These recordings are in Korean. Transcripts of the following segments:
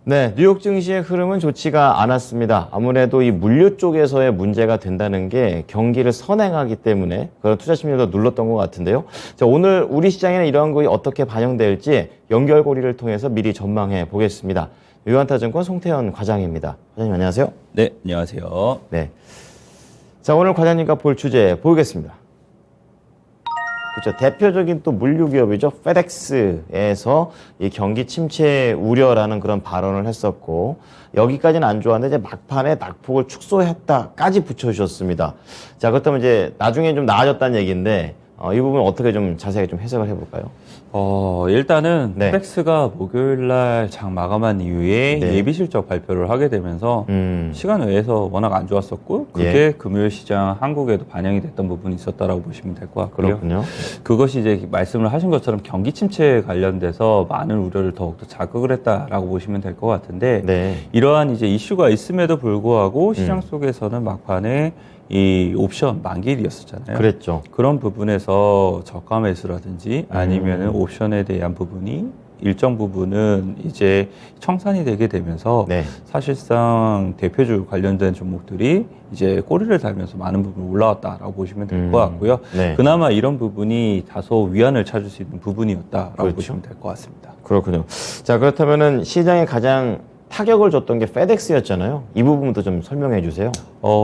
네, 뉴욕 증시의 흐름은 좋지가 않았습니다. 아무래도 이 물류 쪽에서의 문제가 된다는 게 경기를 선행하기 때문에 그런 투자 심리도 눌렀던 것 같은데요. 자, 오늘 우리 시장에는 이러한 것이 어떻게 반영될지 연결고리를 통해서 미리 전망해 보겠습니다. 유한타증권 송태현 과장입니다. 과장님 안녕하세요. 네, 안녕하세요. 네. 자, 오늘 과장님과 볼 주제 보겠습니다. 그렇죠. 대표적인 또 물류 기업이죠. 페덱스에서 이 경기 침체 우려라는 그런 발언을 했었고 여기까지는 안 좋았는데 이제 막판에 낙폭을 축소했다까지 붙여주셨습니다. 자, 그렇다면 이제 나중에 좀 나아졌다는 얘기인데 이 부분 어떻게 좀 자세하게 좀 해석을 해볼까요? 일단은 네. 페덱스가 목요일날 장 마감한 이후에 네. 예비 실적 발표를 하게 되면서 시간 외에서 워낙 안 좋았었고 그게 금요일 시장 한국에도 반영이 됐던 부분이 있었다라고 보시면 될 것 같고요. 그렇군요. 그것이 이제 말씀을 하신 것처럼 경기 침체에 관련돼서 많은 우려를 더욱더 자극을 했다라고 보시면 될 것 같은데 네. 이러한 이제 이슈가 있음에도 불구하고 시장 속에서는 막판에 이 옵션 만기일이었었잖아요. 그랬죠. 그런 부분에서 저가 매수라든지 아니면은 옵션에 대한 부분이 일정 부분은 이제 청산이 되게 되면서 네. 사실상 대표주 관련된 종목들이 이제 꼬리를 달면서 많은 부분이 올라왔다라고 보시면 될 것 같고요. 네. 그나마 이런 부분이 다소 위안을 찾을 수 있는 부분이었다라고 그렇죠. 보시면 될 것 같습니다. 그렇군요. 자, 그렇다면은 시장에 가장 타격을 줬던 게 페덱스였잖아요. 이 부분도 좀 설명해 주세요.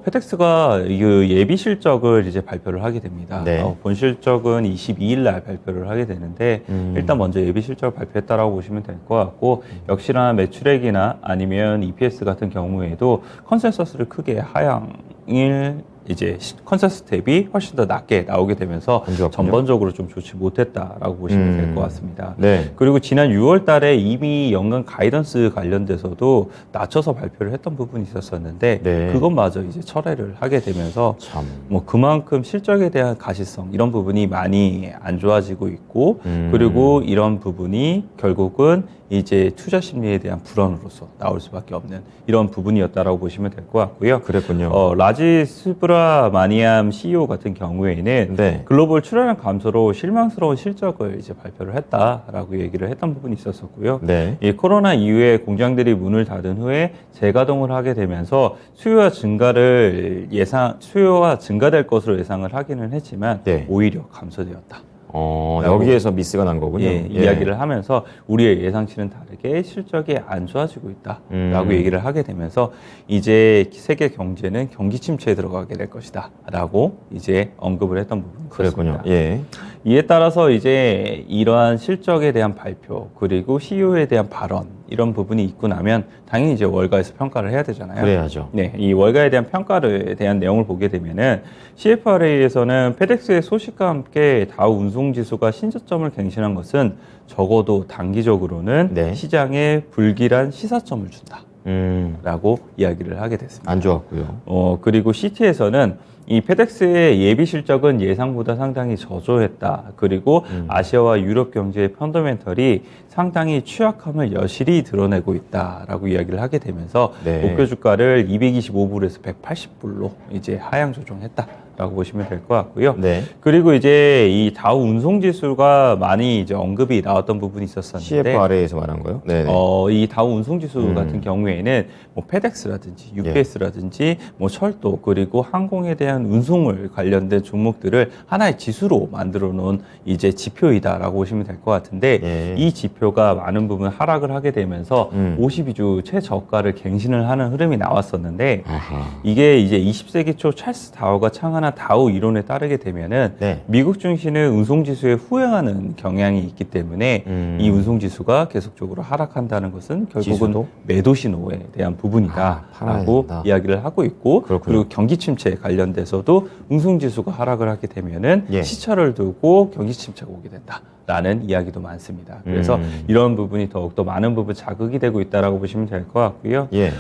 페덱스가 그 예비 실적을 이제 발표를 하게 됩니다. 네. 본 실적은 22일 날 발표를 하게 되는데 일단 먼저 예비 실적을 발표했다라고 보시면 될 것 같고 역시나 매출액이나 아니면 EPS 같은 경우에도 컨센서스를 크게 하향을 이제 컨센서스 대비 훨씬 더 낮게 나오게 되면서 전반적으로 좀 좋지 못했다라고 보시면 될 것 같습니다. 네. 그리고 지난 6월 달에 이미 연간 가이던스 관련돼서도 낮춰서 발표를 했던 부분이 있었었는데 네. 그것마저 이제 철회를 하게 되면서 참. 뭐 그만큼 실적에 대한 가시성 이런 부분이 많이 안 좋아지고 있고 그리고 이런 부분이 결국은 이제 투자 심리에 대한 불안으로서 나올 수밖에 없는 이런 부분이었다라고 보시면 될 것 같고요. 그랬군요. 라지 스브라마니암 CEO 같은 경우에는 네. 글로벌 출하량 감소로 실망스러운 실적을 이제 발표를 했다라고 얘기를 했던 부분이 있었었고요. 네. 이 코로나 이후에 공장들이 문을 닫은 후에 재가동을 하게 되면서 수요가 증가될 것으로 예상을 하기는 했지만 네. 오히려 감소되었다. 여기에서 미스가 난 거군요. 이야기를 하면서 우리의 예상치는 다르게 실적이 안 좋아지고 있다라고 얘기를 하게 되면서 이제 세계 경제는 경기 침체에 들어가게 될 것이다라고 이제 언급을 했던 부분이 그랬군요. 있었습니다. 예. 이에 따라서 이제 이러한 실적에 대한 발표 그리고 CEO에 대한 발언 이런 부분이 있고 나면 당연히 이제 월가에서 평가를 해야 되잖아요. 그래야죠. 네, 이 월가에 대한 평가에 대한 내용을 보게 되면은 CFRA에서는 페덱스의 소식과 함께 다우 운송지수가 신저점을 갱신한 것은 적어도 단기적으로는 네. 시장에 불길한 시사점을 준다. 라고 이야기를 하게 됐습니다. 안 좋았고요. 그리고 CT에서는 이 페덱스의 예비 실적은 예상보다 상당히 저조했다. 그리고 아시아와 유럽 경제의 펀더멘털이 상당히 취약함을 여실히 드러내고 있다라고 이야기를 하게 되면서 네. 목표 주가를 225불에서 180불로 이제 하향 조정했다라고 보시면 될 것 같고요. 네. 그리고 이제 이 다우 운송 지수가 많이 이제 언급이 나왔던 부분이 있었었는데 CFRA에서 말한 거요? 네. 이 다우 운송 지수 같은 경우에는 뭐 페덱스라든지 UPS라든지 뭐 철도 그리고 항공에 대한 운송을 관련된 종목들을 하나의 지수로 만들어 놓은 이제 지표이다라고 보시면 될 것 같은데 예. 이 지표가 많은 부분 하락을 하게 되면서 52주 최저가를 갱신을 하는 흐름이 나왔었는데 이게 이제 20세기 초 찰스 다우가 창안한 다우 이론에 따르게 되면은 네. 미국 증시는 운송 지수에 후행하는 경향이 있기 때문에 이 운송 지수가 계속적으로 하락한다는 것은 결국은 지수도? 매도 신호에 대한 부분이다라고 된다. 이야기를 하고 있고 그렇군요. 그리고 경기 침체에 관련돼서도 운송 지수가 하락을 하게 되면은 예. 시차를 두고 경기 침체가 오게 된다. 라는 이야기도 많습니다. 그래서 이런 부분이 더욱더 많은 부분 자극이 되고 있다라고 보시면 될 것 같고요. 예.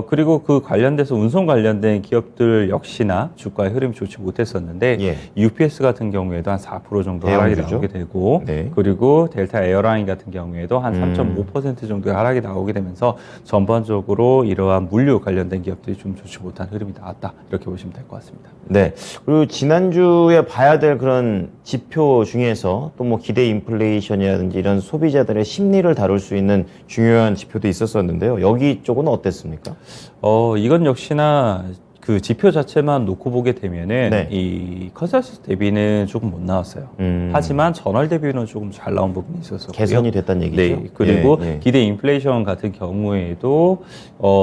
그리고 그 관련돼서 운송 관련된 기업들 역시나 주가의 흐름이 좋지 못했었는데 예. UPS 같은 경우에도 한 4% 정도 하락이 대형주죠. 나오게 되고 네. 그리고 델타 에어라인 같은 경우에도 한 음. 3.5% 정도의 하락이 나오게 되면서 전반적으로 이러한 물류 관련된 기업들이 좀 좋지 못한 흐름이 나왔다. 이렇게 보시면 될 것 같습니다. 네. 그리고 지난주에 봐야 될 그런 지표 중에서 또 뭐 기대 인플레이션이라든지 이런 소비자들의 심리를 다룰 수 있는 중요한 지표도 있었었는데요. 여기 쪽은 어땠습니까? 이건 역시나 그 지표 자체만 놓고 보게 되면은 네. 이 컨센서스 대비는 조금 못 나왔어요. 하지만 전월 대비는 조금 잘 나온 부분이 있었고요. 개선이 됐다는 얘기죠. 네. 그리고 예, 예. 기대 인플레이션 같은 경우에도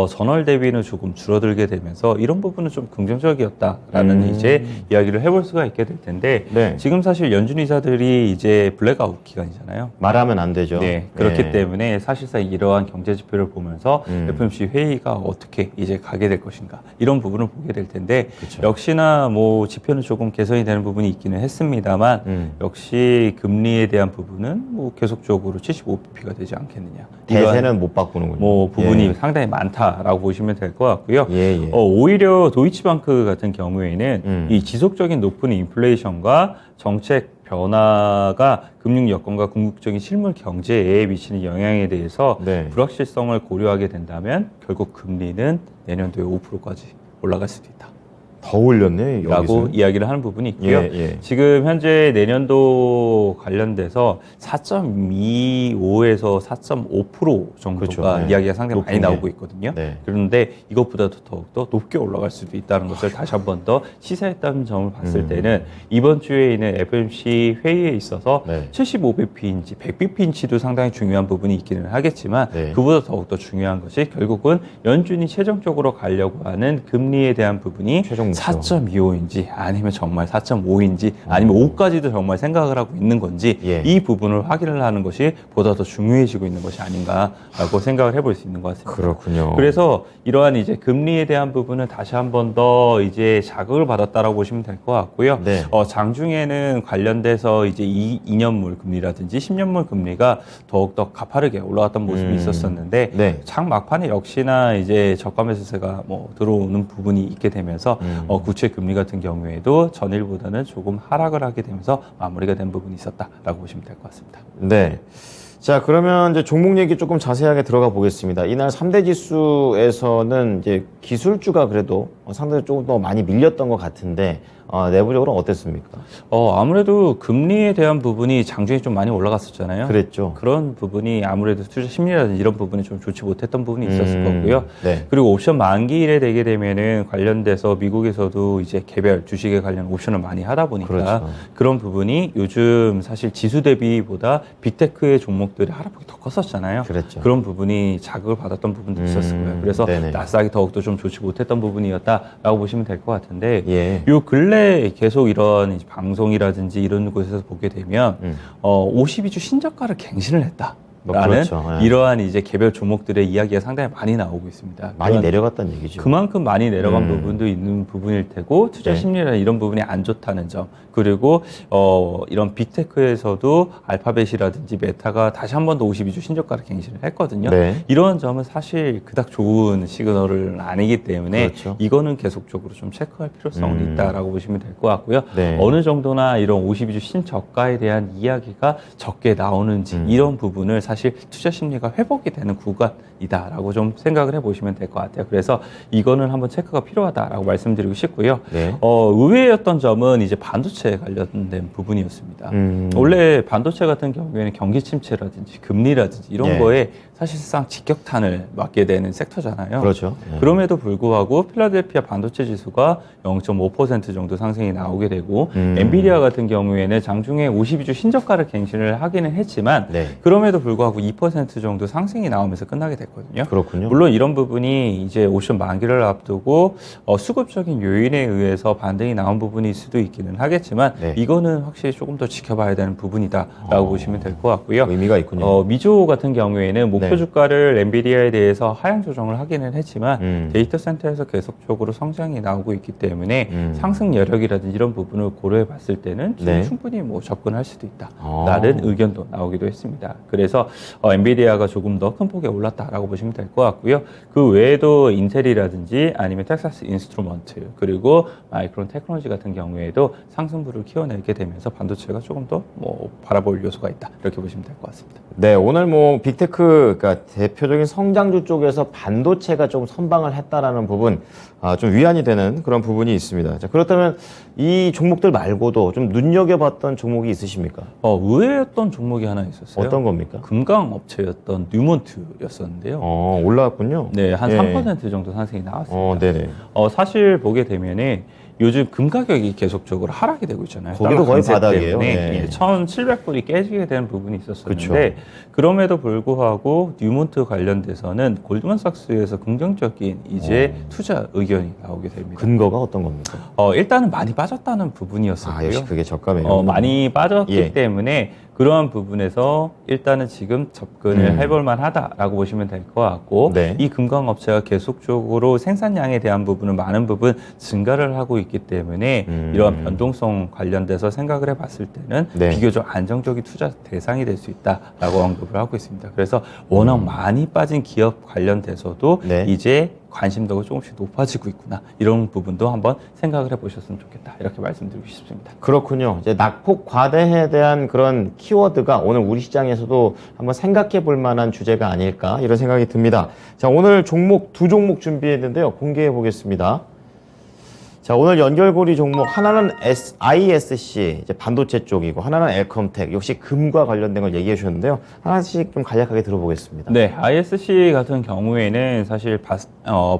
전월 대비는 조금 줄어들게 되면서 이런 부분은 좀 긍정적이었다라는 이제 이야기를 해볼 수가 있게 될 텐데 네. 지금 사실 연준 이사들이 이제 블랙아웃 기간이잖아요. 말하면 안 되죠. 네, 그렇기 예. 때문에 사실상 이러한 경제 지표를 보면서 FOMC 회의가 어떻게 이제 가게 될 것인가 이런 부분을 보게 될 텐데 그쵸. 역시나 뭐 지표는 조금 개선이 되는 부분이 있기는 했습니다만 역시 금리에 대한 부분은 뭐 계속적으로 75bp가 되지 않겠느냐. 이러한 대세는 못 바꾸는군요. 뭐 부분이 예. 상당히 많다라고 보시면 될 것 같고요. 예, 예. 오히려 도이치방크 같은 경우에는 이 지속적인 높은 인플레이션과 정책 변화가 금융 여건과 궁극적인 실물 경제에 미치는 영향에 대해서 네. 불확실성을 고려하게 된다면 결국 금리는 내년도에 5%까지 올라갈 수도 있다. 더 올렸네, 라고 여기서. 이야기를 하는 부분이 있고요. 예, 예. 지금 현재 내년도 관련돼서 4.25에서 4.5% 정도가 그렇죠. 네. 이야기가 상당히 많이 높은 게. 나오고 있거든요. 네. 그런데 이것보다도 더욱더 높게 올라갈 수도 있다는 것을 다시 한 번 더 시사했다는 점을 봤을 때는 이번 주에 있는 FOMC 회의에 있어서 네. 75bp인지 100bp인지도 상당히 중요한 부분이 있기는 하겠지만 네. 그보다 더욱더 중요한 것이 결국은 연준이 최종적으로 가려고 하는 금리에 대한 부분이 최종 목표. 4.25인지 아니면 정말 4.5인지 아니면 5까지도 정말 생각을 하고 있는 건지 예. 이 부분을 확인을 하는 것이 보다 더 중요해지고 있는 것이 아닌가라고 생각을 해볼 수 있는 것 같습니다. 그렇군요. 그래서 이러한 이제 금리에 대한 부분은 다시 한 번 더 이제 자극을 받았다라고 보시면 될 것 같고요. 네. 장중에는 관련돼서 이제 2년물 금리라든지 10년물 금리가 더욱더 가파르게 올라갔던 모습이 있었었는데 네. 장 막판에 역시나 이제 저가 매수세가 뭐 들어오는 부분이 있게 되면서 국채 금리 같은 경우에도 전일보다는 조금 하락을 하게 되면서 마무리가 된 부분이 있었다라고 보시면 될 것 같습니다. 네. 자, 그러면 이제 종목 얘기 조금 자세하게 들어가 보겠습니다. 이날 3대 지수에서는 이제 기술주가 그래도 상당히 조금 더 많이 밀렸던 것 같은데, 내부적으로 어땠습니까? 아무래도 금리에 대한 부분이 장중에 좀 많이 올라갔었잖아요. 그랬죠. 그런 부분이 아무래도 투자 심리라든지 이런 부분이 좀 좋지 못했던 부분이 있었을 거고요. 네. 그리고 옵션 만기일에 되게 되면은 관련돼서 미국에서도 이제 개별 주식에 관련 옵션을 많이 하다 보니까 그렇죠. 그런 부분이 요즘 사실 지수 대비보다 빅테크의 종목들이 하락폭이 더 컸었잖아요. 그랬죠. 그런 부분이 자극을 받았던 부분도 있었을 거예요. 그래서 네네. 나스닥이 더욱더 좀 좋지 못했던 부분이었다라고 보시면 될 것 같은데 예. 요 근래 계속 이런 이제 방송이라든지 이런 곳에서 보게 되면 52주 신저가를 갱신을 했다. 라는 그렇죠. 예. 이러한 이제 개별 종목들의 이야기가 상당히 많이 나오고 있습니다. 많이 그런 내려갔다는 얘기죠. 그만큼 많이 내려간 부분도 있는 부분일 테고 투자 네. 심리라는 이런 부분이 안 좋다는 점 그리고 이런 빅테크에서도 알파벳이라든지 메타가 다시 한 번 더 52주 신저가를 갱신을 했거든요. 네. 이런 점은 사실 그닥 좋은 시그널은 아니기 때문에 그렇죠. 이거는 계속적으로 좀 체크할 필요성은 있다라고 보시면 될 것 같고요. 네. 어느 정도나 이런 52주 신저가에 대한 이야기가 적게 나오는지 이런 부분을 사실 투자 심리가 회복이 되는 구간이다라고 좀 생각을 해보시면 될 것 같아요. 그래서 이거는 한번 체크가 필요하다라고 말씀드리고 싶고요. 네. 의외였던 점은 이제 반도체 관련된 부분이었습니다. 원래 반도체 같은 경우에는 경기 침체라든지 금리라든지 이런 예. 거에 사실상 직격탄을 맞게 되는 섹터잖아요. 그렇죠. 예. 그럼에도 불구하고 필라델피아 반도체 지수가 0.5% 정도 상승이 나오게 되고 엔비디아 같은 경우에는 장중에 52주 신저가를 갱신을 하기는 했지만 네. 그럼에도 불구하고 2% 정도 상승이 나오면서 끝나게 됐거든요. 그렇군요. 물론 이런 부분이 이제 옵션 만기를 앞두고 수급적인 요인에 의해서 반등이 나온 부분일 수도 있기는 하겠지만 네. 이거는 확실히 조금 더 지켜봐야 되는 부분이다라고 보시면 될 것 같고요. 의미가 있군요. 미조 같은 경우에는 목표 네. 주가를 엔비디아에 대해서 하향 조정을 하기는 했지만 데이터 센터에서 계속적으로 성장이 나오고 있기 때문에 상승 여력이라든지 이런 부분을 고려해 봤을 때는 네. 충분히 뭐 접근할 수도 있다라는 의견도 나오기도 했습니다. 그래서 엔비디아가 조금 더 큰 폭에 올랐다라고 있다라고 보시면 될 것 같고요. 그 외에도 인텔이라든지 아니면 텍사스 인스트루먼트 그리고 마이크론 테크놀로지 같은 경우에도 상승부를 키워내게 되면서 반도체가 조금 더 바라볼 요소가 있다 이렇게 보시면 될 것 같습니다. 네, 오늘 뭐 빅테크, 그러니까 대표적인 성장주 쪽에서 반도체가 좀 선방을 했다라는 부분, 좀 위안이 되는 그런 부분이 있습니다. 자, 그렇다면 이 종목들 말고도 좀 눈여겨봤던 종목이 있으십니까? 의외였던 종목이 하나 있었어요. 어떤 겁니까? 금강 업체였던 뉴몬트였었는데요. 올라왔군요. 네, 한 예. 3% 정도 상승이 나왔습니다. 네네. 사실 보게 되면은 요즘 금 가격이 계속적으로 하락이 되고 있잖아요. 거기도 달러 거의 강세 바닥이에요. 때문에 네. 1,700불이 깨지게 되는 부분이 있었었는데 그쵸. 그럼에도 불구하고 뉴몬트 관련돼서는 골드만삭스에서 긍정적인 이제 투자 의견이 나오게 됩니다. 근거가 어떤 겁니까? 일단은 많이 빠졌다는 부분이었었고요. 역시 그게 저가네요. 많이 빠졌기 예. 때문에 그러한 부분에서 일단은 지금 접근을 해볼 만하다라고 보시면 될 것 같고 네. 이 금강업체가 계속적으로 생산량에 대한 부분은 많은 부분 증가를 하고 있기 때문에 이러한 변동성 관련돼서 생각을 해봤을 때는 네. 비교적 안정적인 투자 대상이 될 수 있다라고 언급을 하고 있습니다. 그래서 워낙 많이 빠진 기업 관련돼서도 네. 이제 관심도가 조금씩 높아지고 있구나 이런 부분도 한번 생각을 해보셨으면 좋겠다 이렇게 말씀드리고 싶습니다. 그렇군요. 이제 낙폭 과대에 대한 그런 키워드가 오늘 우리 시장에서도 한번 생각해 볼 만한 주제가 아닐까 이런 생각이 듭니다. 자, 오늘 두 종목 준비했는데요. 공개해 보겠습니다. 자, 오늘 연결고리 종목 하나는 ISC 이제 반도체 쪽이고 하나는 엘컴텍 역시 금과 관련된 걸 얘기해 주셨는데요. 하나씩 좀 간략하게 들어보겠습니다. 네, ISC 같은 경우에는 사실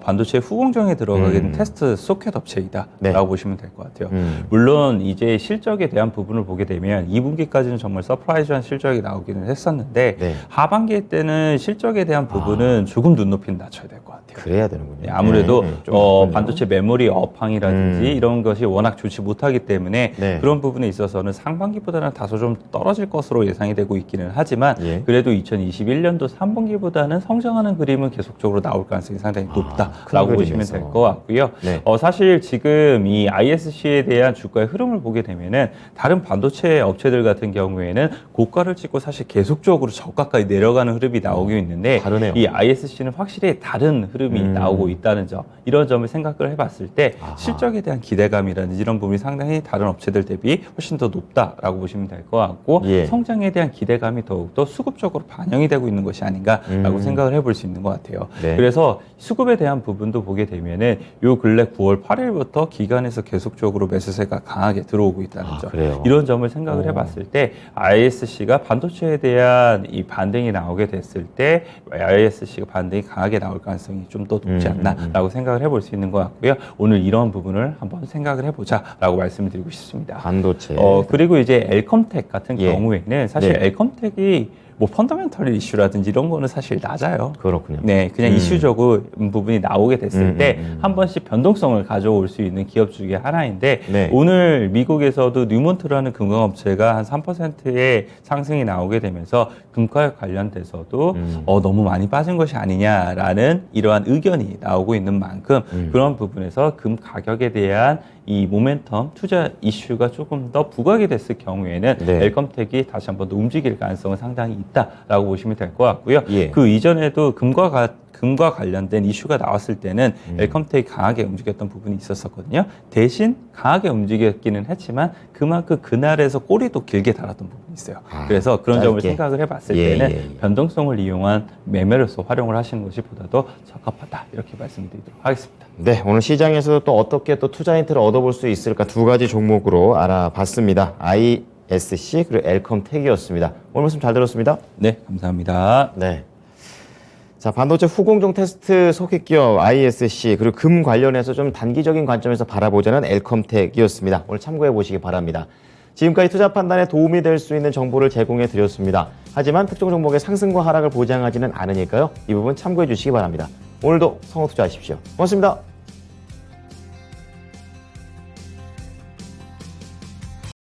반도체 후공정에 들어가게 된 테스트 소켓 업체이다라고 네. 보시면 될 것 같아요. 물론 이제 실적에 대한 부분을 보게 되면 2분기까지는 정말 서프라이즈한 실적이 나오기는 했었는데 네. 하반기 때는 실적에 대한 부분은 조금 눈높이를 낮춰야 될 것 같아요. 그래야 되는군요. 네, 아무래도 좀 그렇군요. 반도체 메모리 업황이라든지 이런 것이 워낙 좋지 못하기 때문에 네. 그런 부분에 있어서는 상반기보다는 다소 좀 떨어질 것으로 예상이 되고 있기는 하지만 예. 그래도 2021년도 3분기보다는 성장하는 그림은 계속적으로 나올 가능성이 상당히 높다라고 큰 보시면 그림에서. 될 것 같고요. 네. 사실 지금 이 ISC에 대한 주가의 흐름을 보게 되면은 다른 반도체 업체들 같은 경우에는 고가를 찍고 사실 계속적으로 저가까지 내려가는 흐름이 나오고 있는데 다르네요. 이 ISC는 확실히 다른 흐름이 나오고 있다는 점 이런 점을 생각을 해봤을 때 실적에 대한 기대감이라든지 이런 부분이 상당히 다른 업체들 대비 훨씬 더 높다라고 보시면 될 것 같고 예. 성장에 대한 기대감이 더욱더 수급적으로 반영이 되고 있는 것이 아닌가라고 생각을 해볼 수 있는 것 같아요. 네. 그래서 수급에 대한 부분도 보게 되면은 요 근래 9월 8일부터 기관에서 계속적으로 매수세가 강하게 들어오고 있다는 점 그래요? 이런 점을 생각을 해봤을 때 ISC가 반도체에 대한 이 반등이 나오게 됐을 때 ISC가 반등이 강하게 나올 가능성이 좀 더 높지 않나라고 생각을 해볼 수 있는 것 같고요. 오늘 이런 부분을 한번 생각을 해보자라고 말씀을 드리고 싶습니다. 반도체. 그리고 이제 엘컴텍 같은 예. 경우에는 사실 네. 엘컴텍이 뭐 펀더멘털 이슈라든지 이런 거는 사실 낮아요. 그렇군요. 네, 그냥 이슈적인 부분이 나오게 됐을 때 한 번씩 변동성을 가져올 수 있는 기업 중에 하나인데 네. 오늘 미국에서도 뉴몬트라는 금강업체가 한 3%의 상승이 나오게 되면서 금가격 관련돼서도 너무 많이 빠진 것이 아니냐라는 이러한 의견이 나오고 있는 만큼 그런 부분에서 금 가격에 대한 이 모멘텀 투자 이슈가 조금 더 부각이 됐을 경우에는 네. 엘컴텍이 다시 한번 더 움직일 가능성은 상당히 있다라고 보시면 될 것 같고요. 예. 그 이전에도 금과 관련된 이슈가 나왔을 때는 엘컴텍이 강하게 움직였던 부분이 있었거든요. 대신 강하게 움직였기는 했지만 그만큼 그날에서 꼬리도 길게 달았던 부분이 있어요. 그래서 그런 점을 짧게. 생각을 해봤을 예, 때는 예. 변동성을 이용한 매매로서 활용을 하시는 것이 보다도 적합하다 이렇게 말씀드리도록 하겠습니다. 네, 오늘 시장에서 또 어떻게 또 투자 힌트를 얻어볼 수 있을까 두 가지 종목으로 알아봤습니다. ISC 그리고 엘컴텍이었습니다. 오늘 말씀 잘 들었습니다. 네, 감사합니다. 네. 자, 반도체 후공정 테스트 소켓 기업 ISC 그리고 금 관련해서 좀 단기적인 관점에서 바라보자는 엘컴텍이었습니다. 오늘 참고해 보시기 바랍니다. 지금까지 투자 판단에 도움이 될 수 있는 정보를 제공해 드렸습니다. 하지만 특정 종목의 상승과 하락을 보장하지는 않으니까요. 이 부분 참고해 주시기 바랍니다. 오늘도 성업 투자하십시오. 고맙습니다.